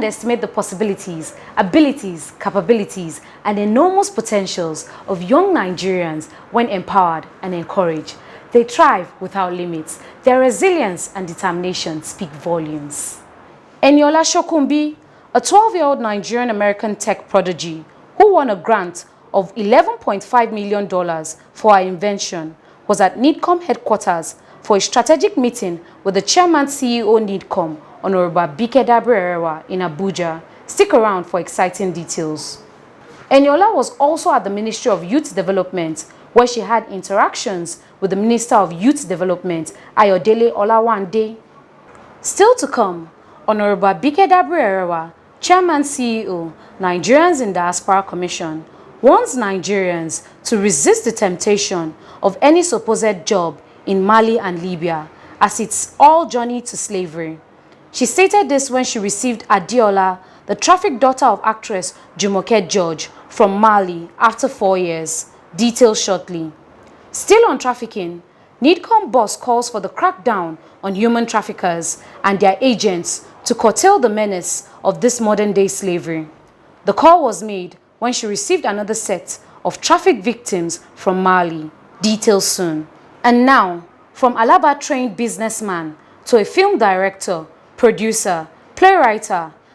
underestimate the possibilities, abilities, capabilities, and enormous potentials of young Nigerians when empowered and encouraged. They thrive without limits. Their resilience and determination speak volumes. Eniola Shokunbi, a 12-year-old Nigerian-American tech prodigy who won a grant of $11.5 million for her invention, was at NIDCOM headquarters for a strategic meeting with the chairman CEO NIDCOM, Honorable Bike Dabrerewa, in Abuja. Stick around for exciting details. Eniola was also at the Ministry of Youth Development, where she had interactions with the Minister of Youth Development, Ayodele Olawande. Still to come, Honorable Bike Dabrerewa, Chairman CEO, Nigerians in Diaspora Commission, warns Nigerians to resist the temptation of any supposed job in Mali and Libya, as it's all journey to slavery. She stated this when she received Adiola, the trafficked daughter of actress Jumoke George, from Mali after 4 years. Details shortly. Still on trafficking, NIDCOM boss calls for the crackdown on human traffickers and their agents to curtail the menace of this modern-day slavery. The call was made when she received another set of trafficked victims from Mali. Details soon. And now, from Alaba-trained businessman to a film director, producer, playwright,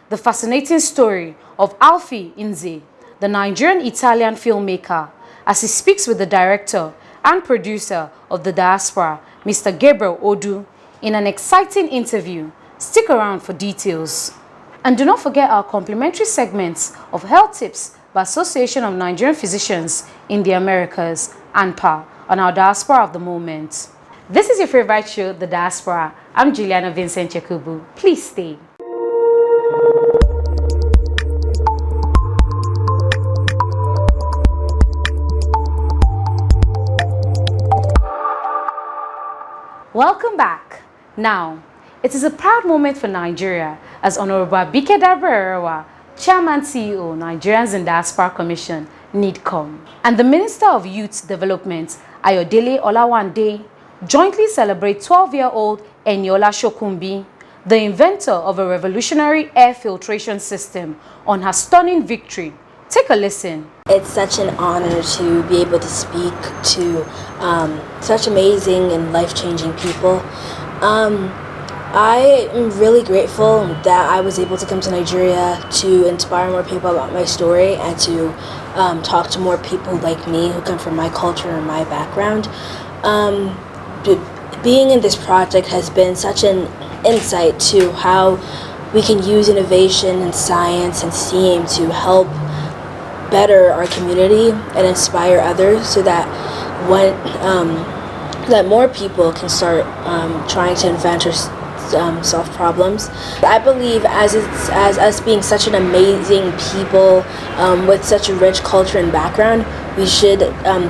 the fascinating story of Alfie Inze, the Nigerian-Italian filmmaker, as he speaks with the director and producer of The Diaspora, Mr. Gabriel Odu, in an exciting interview. Stick around for details. And do not forget our complimentary segments of Health Tips by Association of Nigerian Physicians in the Americas, ANPA, on our Diaspora of the Moment. This is your favorite show, The Diaspora. I'm Juliana Vincent Chekubu. Please stay. Welcome back. Now, it is a proud moment for Nigeria as Honorable Bike Dabrerewa, Chairman CEO, Nigerians in Diaspora Commission, NIDCOM, and the Minister of Youth Development, Ayodele Olawande, jointly celebrate 12-year-old Eniola Shokunbi, the inventor of a revolutionary air filtration system, on her stunning victory. Take a listen. It's such an honor to be able to speak to such amazing and life-changing people. I am really grateful that I was able to come to Nigeria to inspire more people about my story and to talk to more people like me who come from my culture and my background. Being in this project has been such an insight to how we can use innovation and science and STEAM to help better our community and inspire others, so that that more people can start trying to invent or solve problems. I believe as us being such an amazing people with such a rich culture and background, we should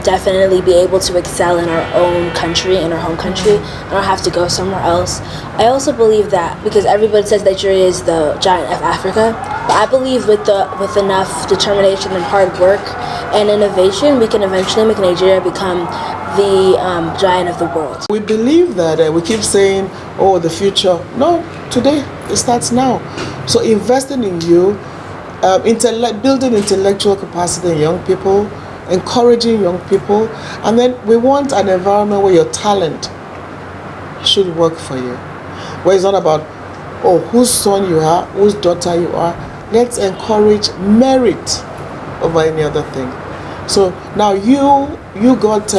definitely be able to excel in our own country, in our home country, and not have to go somewhere else. I also believe that, because everybody says Nigeria is the giant of Africa, but I believe with enough determination and hard work and innovation, we can eventually make Nigeria become the giant of the world. We believe that we keep saying, oh, the future. No, today, it starts now. So investing in you, building intellectual capacity in young people, encouraging young people, and then we want an environment where your talent should work for you. Where it's not about, oh, whose son you are, whose daughter you are. Let's encourage merit over any other thing. So now you got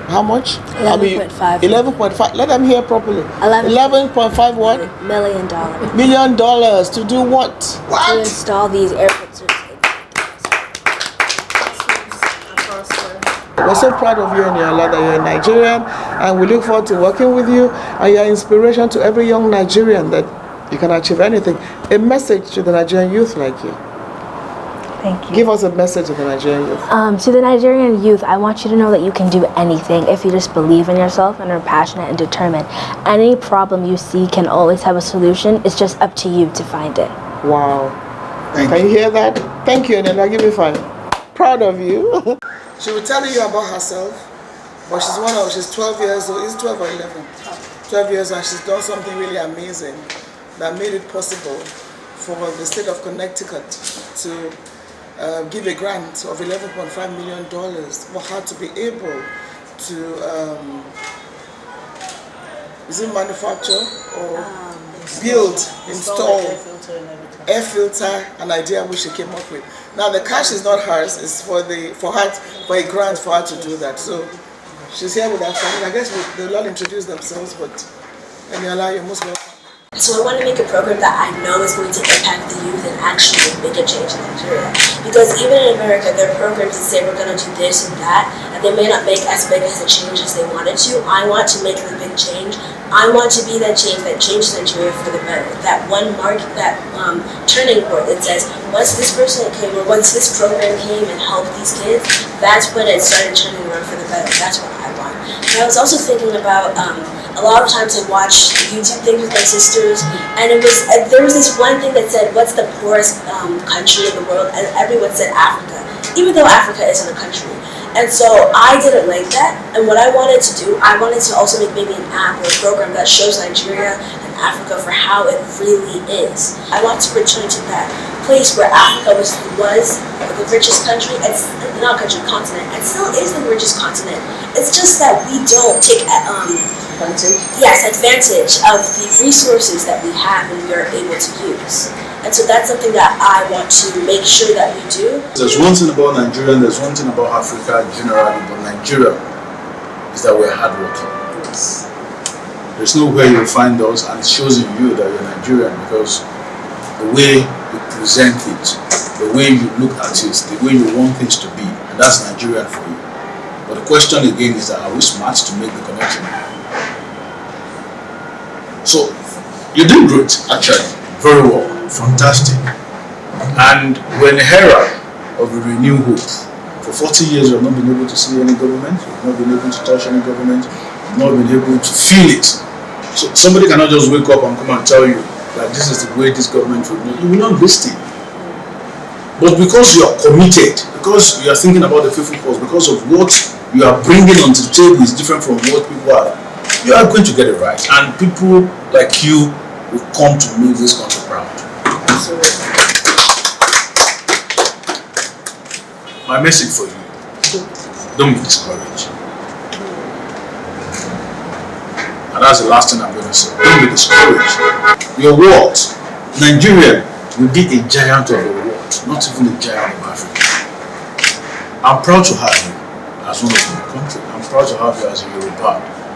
how much? 11.5. 11.5. Let them hear properly. 11.5 what? $1 million. $1 million to do what? To install these air filters. We're so proud of you and your love that you're a Nigerian, and we look forward to working with you, and you're inspiration to every young Nigerian that you can achieve anything. A message to the Nigerian youth like you. Thank you. Give us a message to the Nigerian youth. To the Nigerian youth, I want you to know that you can do anything if you just believe in yourself and are passionate and determined. Any problem you see can always have a solution. It's just up to you to find it. Wow. Can you hear that? Thank you, and then I'll give you 5. Proud of you. She will tell you about herself, but she's 12 years old. Is it 12 or 11? 12 years, and she's done something really amazing that made it possible for the state of Connecticut to give a grant of $11.5 million for her to be able to, is it manufacture or build, install air filter, an idea which she came up with. Now the cash is not hers; it's for a grant for her to do that. So she's here with her family. I guess they'll all introduce themselves, but Eniola, you're most welcome. So I want to make a program that I know is going to impact the youth and actually make a change in Nigeria. Because even in America, there are programs that say we're going to do this and that, and they may not make as big as the change as they wanted to. I want to make the big change. I want to be that change that changes Nigeria for the better. That one mark, that turning point that says, once this person came, or once this program came and helped these kids, that's when it started turning around for the better. That's what I want. And I was also thinking about, a lot of times I watch YouTube things with my sisters, and there was this one thing that said, what's the poorest country in the world? And everyone said Africa, even though Africa isn't a country. And so I didn't like that, and what I wanted to do, I wanted to also make maybe an app or a program that shows Nigeria and Africa for how it really is. I want to return to that place where Africa was the richest country, it's not country, continent, and still is the richest continent. It's just that we don't take advantage of the resources that we have and we are able to use. And so that's something that I want to make sure that we do. There's one thing about Nigeria, there's one thing about Africa generally, but Nigeria is that we're hardworking. Yes. There's nowhere you'll find us, and it shows in you that you're Nigerian because the way you present it, the way you look at it, the way you want things to be, and that's Nigerian for you. But the question again is that are we smart to make the connection? So, you did great, actually, very well, fantastic. And we're in an era of a renewed hope. For 40 years, we've not been able to see any government, we've not been able to touch any government, we've not been able to feel it. So somebody cannot just wake up and come and tell you that this is the way this government will be. You will not listen. But because you are committed, because you are thinking about the faithful cause, because of what you are bringing onto the table is different from what people are, you are going to get it right. And people like you will come to make this country proud. My message for you, don't be discouraged. And that's the last thing I'm going to say. Don't be discouraged. Your world, Nigeria, will be a giant of the world, not even a giant of Africa. I'm proud to have you as one of my country. I'm proud to have you as a Yoruba.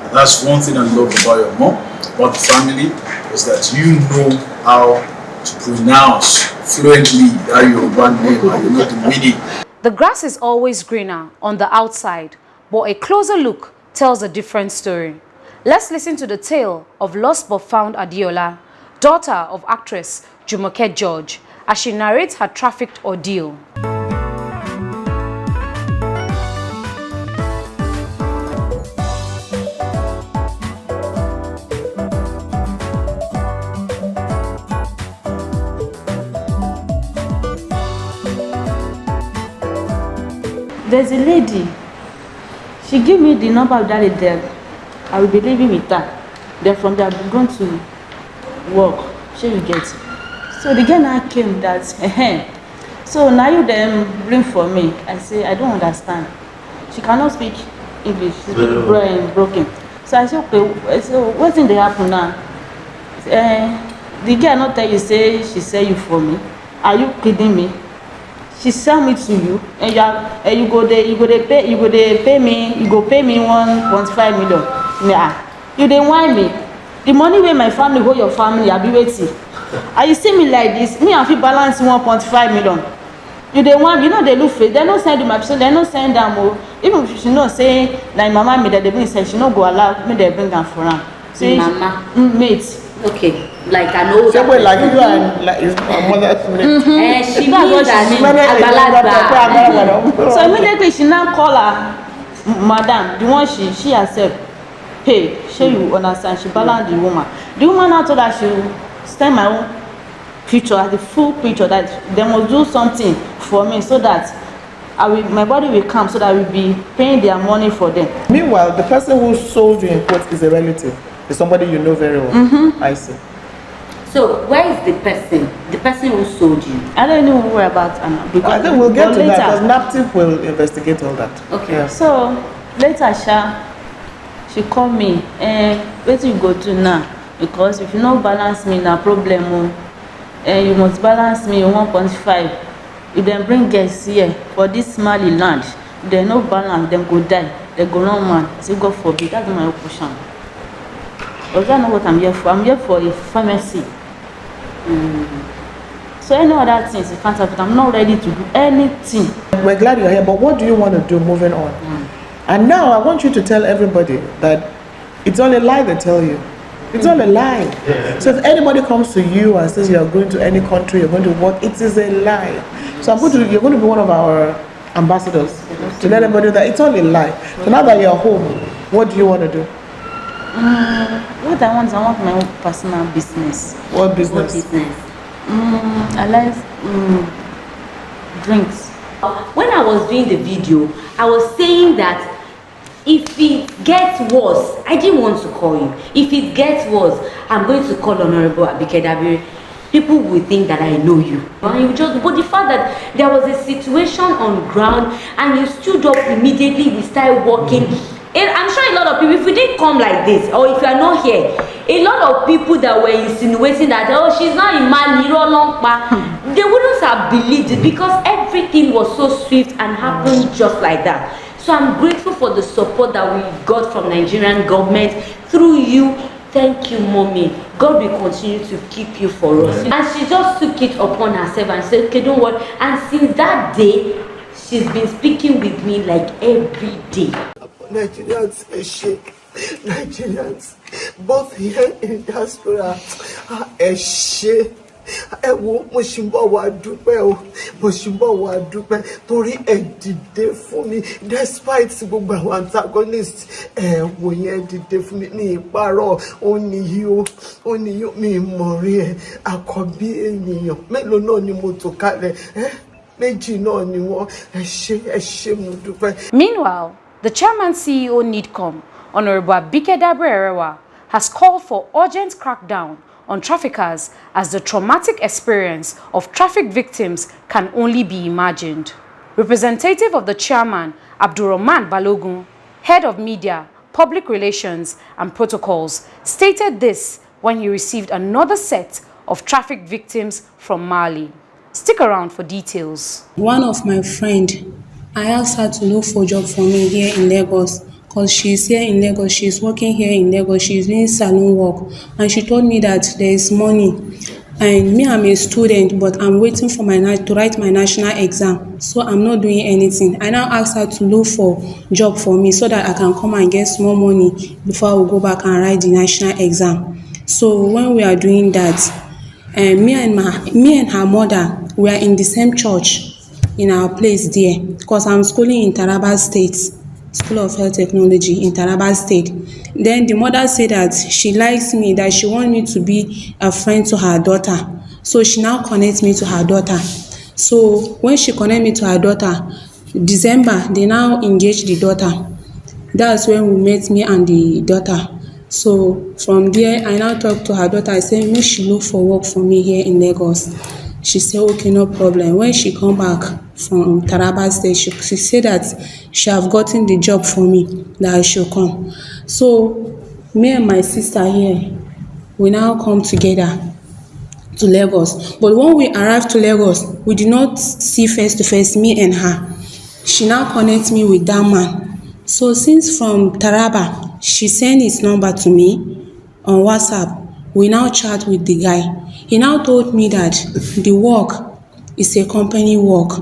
And that's one thing I love about your mom, about the family, is that you know how to pronounce fluently that Yoruba name and you know the meaning. The grass is always greener on the outside, but a closer look tells a different story. Let's listen to the tale of lost but found Adiola, daughter of actress Jumoke George, as she narrates her trafficked ordeal. There's a lady, she gave me the number of that lady there. I will be living with her. Then from there, I'm going to work. She will get. So the girl now came that, so now you them bring for me. I say, I don't understand. She cannot speak English. She's broken. So I said, okay, so what thing they happen now? The girl not tell you, say, she sell you for me. Are you kidding me? She sell me to you, and you go there, you go pay me 1.5 million. Yeah, you dey whine me. The money where my family hold your family, I be waiting. And you see me like this, me and fit balance 1.5 million. You dey whine, you know they look fake. They don't send you my person, they don't send them. Even if she know say like mama me that they bring, say she no go allow me they bring them for her. Say mama, mate. Okay, like I know. So wait, like you and like his mother. She knows that. So immediately she now call her madam, the one she herself pay. She you understand? She balance the woman. The woman now told her she will send my own picture, the full picture, that they must do something for me so that my body will come, so that I will be paying their money for them. Meanwhile, the person who sold you in quotes is a relative. It's somebody you know very well. I see. So where is the person? The person who sold you? I don't know whereabouts Anna. Because I think we'll get to later, that because NAPTIP will investigate all that. Okay. Yeah. So later, she called me. What you go to now? Because if you no balance me, na problem. You must balance me 1.5. If they bring guests here for this Mali land, they no balance, them go die. They go wrong man. I say God forbid. That's my question. Because I know what I'm here for. I'm here for a pharmacy. So any other things you can't have it. I'm not ready to do anything. We're glad you're here, but what do you want to do moving on? And now I want you to tell everybody that it's all a lie they tell you. It's all a lie. So if anybody comes to you and says you're going to any country, you're going to work, it is a lie. So you're going to be one of our ambassadors to let everybody know that it's all a lie. So now that you're home, what do you want to do? What I want my own personal business. What business? I like drinks. When I was doing the video, I was saying that if it gets worse, I didn't want to call you. If it gets worse, I'm going to call Honorable Abike Dabiri. People will think that I know you. And you just, but the fact that there was a situation on ground and you stood up immediately, we started working. And I'm sure a lot of people, if we didn't come like this, or if you are not here, a lot of people that were insinuating that, oh, she's not in Mali, they wouldn't have believed it because everything was so swift and happened just like that. So I'm grateful for the support that we got from Nigerian government through you. Thank you, Mommy. God will continue to keep you for us. And she just took it upon herself and said, okay, don't worry. And since that day, she's been speaking with me like every day. Nigerians, both here in Diaspora, ẹ wo mo ṣì ń bọ̀ wá dúpẹ́ torí ẹ dìde fún mi despite gbogbo àwọn antagonist ẹ wò yẹn dìde fún mi ní ìparọ́ ó níyí mi mọ̀ rí ẹ àkọ́bí ènìyàn mélòó náà ni mo tò kalẹ̀ méjì náà ni wọ́n ẹ ṣé mo dúpẹ́. Meanwhile, the chairman CEO NIDCOM, Honorable Abike Dabiri, has called for urgent crackdown on traffickers as the traumatic experience of traffic victims can only be imagined. Representative of the chairman, Abdurrahman Balogun, head of media, public relations and protocols, stated this when he received another set of traffic victims from Mali. Stick around for details. One of my friend, I asked her to look for a job for me here in Lagos. Because she's here in Lagos, she's working here in Lagos, she's doing salon work, and she told me that there is money. And me, I'm a student, but I'm waiting for to write my national exam, so I'm not doing anything. I now asked her to look for job for me so that I can come and get small money before I will go back and write the national exam. So when we are doing that, me and her mother, we are in the same church in our place there, because I'm schooling in Taraba State. School of Health Technology in Taraba State. Then the mother said that she likes me, that she wants me to be a friend to her daughter. So she now connects me to her daughter. So when she connects me to her daughter, December, they now engage the daughter. That's when we met, me and the daughter. So from there, I now talked to her daughter. I said, make she look for work for me here in Lagos. She said, okay, no problem. When she come back from Taraba State, she said that she have gotten the job for me, that I should come. So me and my sister here, we now come together to Lagos. But when we arrived to Lagos, we did not see face to face, me and her. She now connects me with that man. So since from Taraba, she sent his number to me on WhatsApp. We now chat with the guy. He now told me that the work is a company work.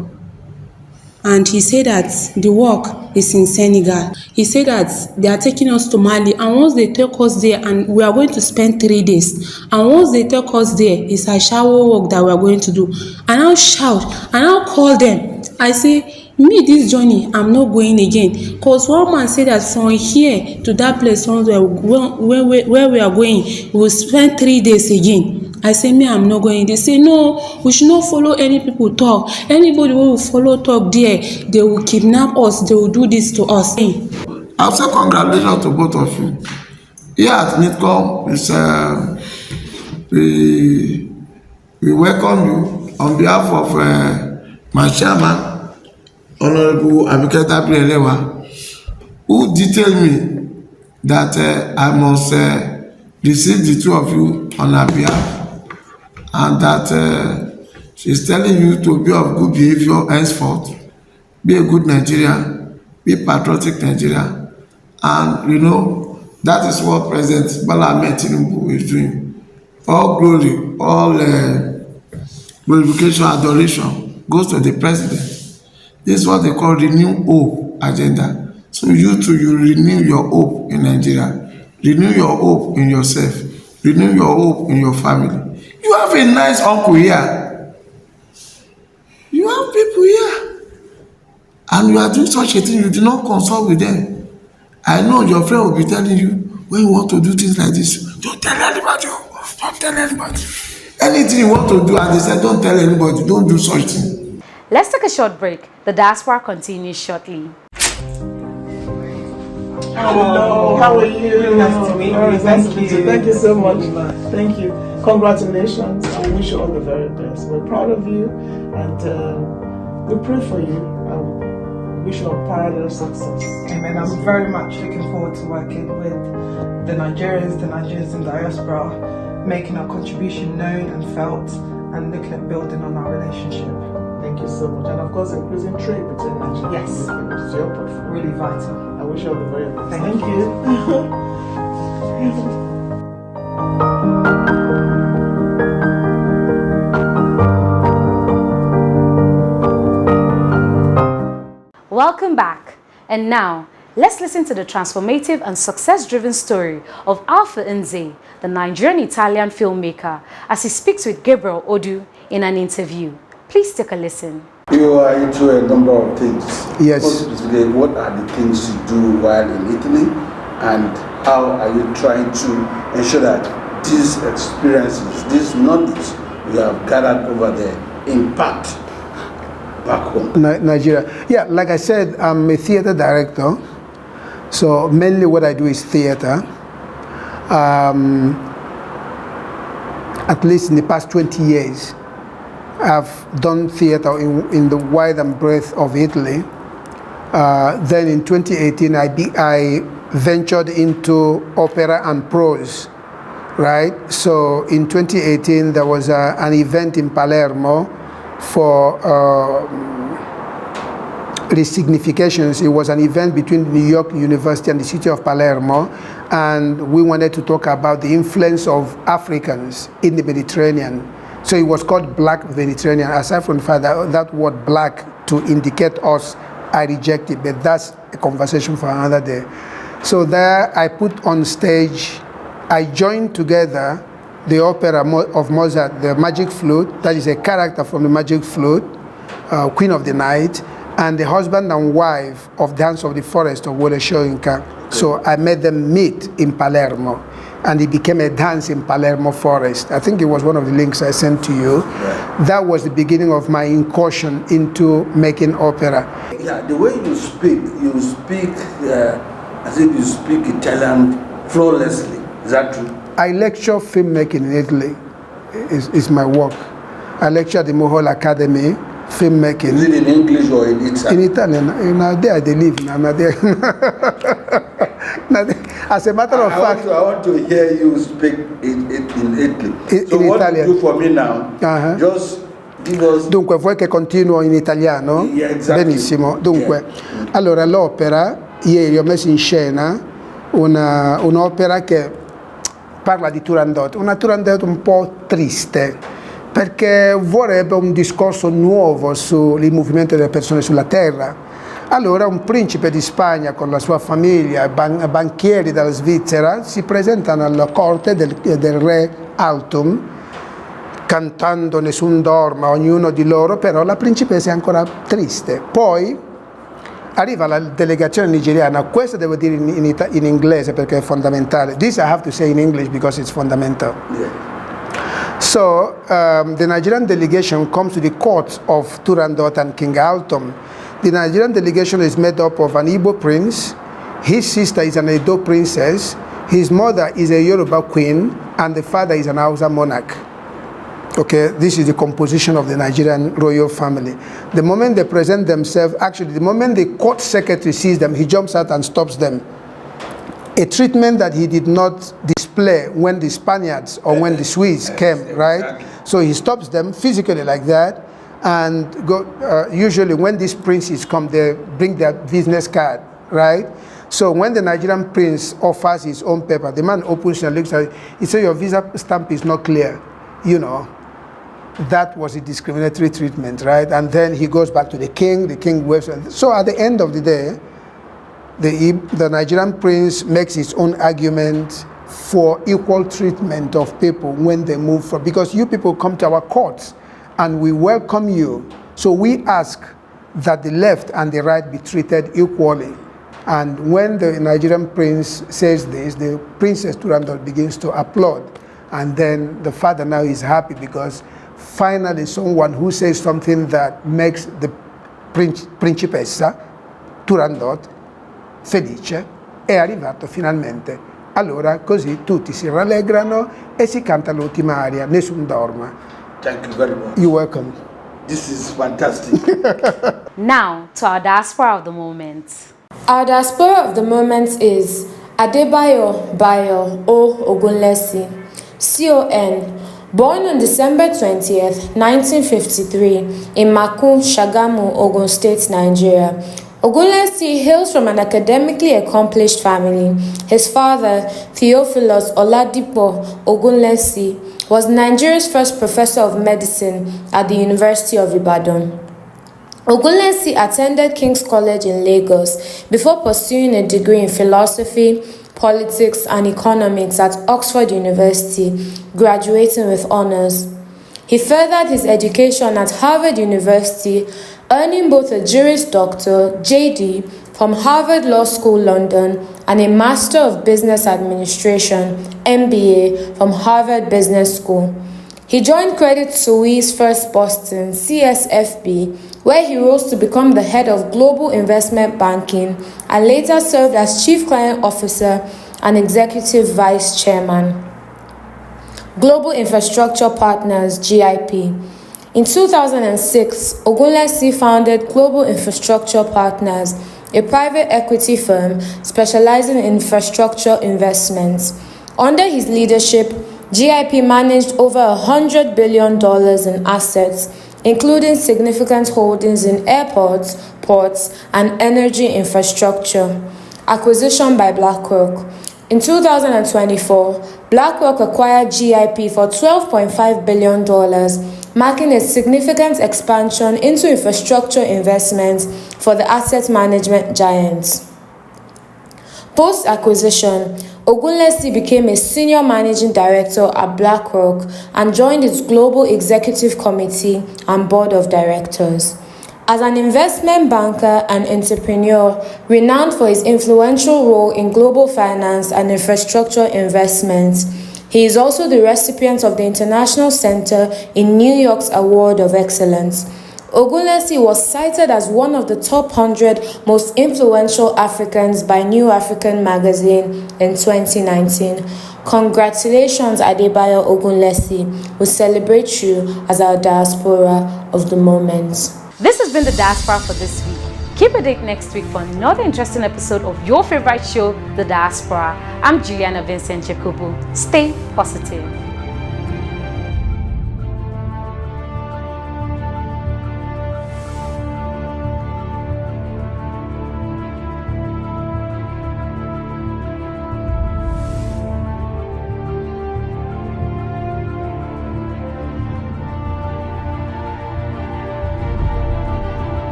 And he said that the work is in Senegal. He said that they are taking us to Mali, and once they take us there, and we are going to spend 3 days. And once they take us there, it's a shower work that we are going to do. And I'll shout, and I'll call them. I say, me, this journey, I'm not going again. Because one man said that from here to that place where we are going, we will spend 3 days again. I say, me, I'm not going. They say, no, we should not follow any people talk. Anybody who will follow talk there, they will kidnap us. They will do this to us. I'll say congratulations to both of you. Here at NIDCOM, we welcome you on behalf of my chairman, Honorable Abike Elewa, who detailed me that I must receive the two of you on her behalf, and that she's telling you to be of good behavior henceforth, be a good Nigerian, be patriotic Nigerian, and you know that is what President Bola Ahmed Tinubu is doing. All glory, all glorification, adoration goes to the president. This is what they call renew hope agenda. So you too, you renew your hope in Nigeria, renew your hope in yourself, renew your hope in your family. You have a nice uncle here. You have people here. And you are doing such a thing, you do not consult with them. I know your friend will be telling you, when you want to do things like this, don't tell anybody. Don't tell anybody. Anything you want to do, and they say, don't tell anybody, don't do such thing. Let's take a short break. The Diaspora continues shortly. Hello, how are you? Nice to meet you. Thank you so much. Thank you. Congratulations. I wish you all the very best. We're proud of you, and we pray for you. Wish you a parallel success. Amen. I'm very much looking forward to working with the Nigerians in the diaspora, making our contribution known and felt, and looking at building on our relationship. Thank you so much. And of course, increasing trade between Nigeria and Yes. Philippines. It's your portfolio. Really vital. I wish you all the very best. Thank Welcome back. And now, let's listen to the transformative and success-driven story of Alpha Nze, the Nigerian-Italian filmmaker, as he speaks with Gabriel Odu in an interview. Please take a listen. You are into a number of things. Yes. Specifically, what are the things you do while in Italy, and how are you trying to ensure that these experiences, this knowledge you have gathered over there impact back home? Nigeria. Yeah, like I said, I'm a theater director. So mainly what I do is theater. At least in the past 20 years, I've done theater in the wide and breadth of Italy. Then in 2018, I ventured into opera and prose, right? So in 2018, there was an event in Palermo for resignifications. It was an event between New York University and the city of Palermo, and we wanted to talk about the influence of Africans in the Mediterranean. So it was called Black Mediterranean. Aside from the fact that word black to indicate us, I reject it, but that's a conversation for another day. So there I put on stage, I joined together the opera of Mozart, the Magic Flute, that is a character from the Magic Flute, Queen of the Night, and the husband and wife of Dance of the Forest of Wole Soyinka. So I made them meet in Palermo, and it became a dance in Palermo Forest. I think it was one of the links I sent to you. Right. That was the beginning of my incursion into making opera. Yeah, the way you speak as if you speak Italian flawlessly. Is that true? I lecture filmmaking in Italy, is my work. I lecture at the Mohol Academy, filmmaking. Is it in English or in Italian? In Italian. Now there they live. Now there. As a matter of fact, I want to hear you speak in Italy. So in what Italian. you do for me now, just give us... Dunque, vuoi che continuo in italiano? Yeah, exactly. Benissimo. Dunque, Yeah. allora l'opera, ieri ho messo in scena un'opera che parla di Turandot, una Turandot un po' triste, perché vorrebbe un discorso nuovo sul movimento delle persone sulla terra. Allora un principe di Spagna con la sua famiglia, banchieri dalla Svizzera, si presentano alla corte del re Altum, cantando Nessun dorma, ognuno di loro, però la principessa è ancora triste. Poi arriva la delegazione nigeriana, questo devo dire in inglese perché è fondamentale. This I have to say in English because it's fundamental. Yeah. So the Nigerian delegation comes to the court of Turandot and King Altum. The Nigerian delegation is made up of an Igbo prince, his sister is an Edo princess, his mother is a Yoruba queen, and the father is an Hausa monarch. Okay, this is the composition of the Nigerian royal family. The moment they present themselves, actually, the moment the court secretary sees them, he jumps out and stops them. A treatment that he did not display when the Spaniards or when the Swedes came, right? So he stops them physically like that, and usually when these princes come, they bring their business card, right? So when the Nigerian prince offers his own paper, the man opens and looks at it, he says, your visa stamp is not clear, you know. That was a discriminatory treatment, right? And then he goes back to the king waves. So at the end of the day, the Nigerian prince makes his own argument for equal treatment of people when they move from, because you people come to our courts and we welcome you. So we ask that the left and the right be treated equally. And when the Nigerian prince says this, the Princess Turandot begins to applaud. And then the father now is happy because finally someone who says something that makes the principessa Turandot felice è arrivato finalmente. Allora così tutti si rallegrano e si canta l'ultima aria, nessun dorma. Thank you very much. You're welcome. This is fantastic. Now to our diaspora of the moment. Our diaspora of the moment is Adebayo Bayo O Ogunlesi, CON, born on December 20th, 1953 in Maku, Shagamu, Ogun State, Nigeria. Ogunlesi hails from an academically accomplished family. His father, Theophilus Oladipo Ogunlesi, was Nigeria's first professor of medicine at the University of Ibadan. Ogunlesi attended King's College in Lagos before pursuing a degree in philosophy, politics, and economics at Oxford University, graduating with honors. He furthered his education at Harvard University, earning both a Juris Doctor, JD, from Harvard Law School, London, and a Master of Business Administration, MBA, from Harvard Business School. He joined Credit Suisse First Boston, CSFB, where he rose to become the head of global investment banking and later served as chief client officer and executive vice chairman. Global Infrastructure Partners, GIP. In 2006, Ogunlesi founded Global Infrastructure Partners, a private equity firm specializing in infrastructure investments. Under his leadership, GIP managed over $100 billion in assets, including significant holdings in airports, ports, and energy infrastructure. Acquisition by BlackRock. In 2024, BlackRock acquired GIP for $12.5 billion, marking a significant expansion into infrastructure investments for the asset management giants. Post-acquisition, Ogunlesi became a senior managing director at BlackRock and joined its global executive committee and board of directors. As an investment banker and entrepreneur renowned for his influential role in global finance and infrastructure investments, he is also the recipient of the International Center in New York's Award of Excellence. Ogunlesi was cited as one of the top 100 most influential Africans by New African magazine in 2019. Congratulations, Adebayo Ogunlesi. We celebrate you as our diaspora of the moment. This has been the Diaspora for this week. Keep a date next week for another interesting episode of your favorite show, The Diaspora. I'm Juliana Vincent Jacobo. Stay positive.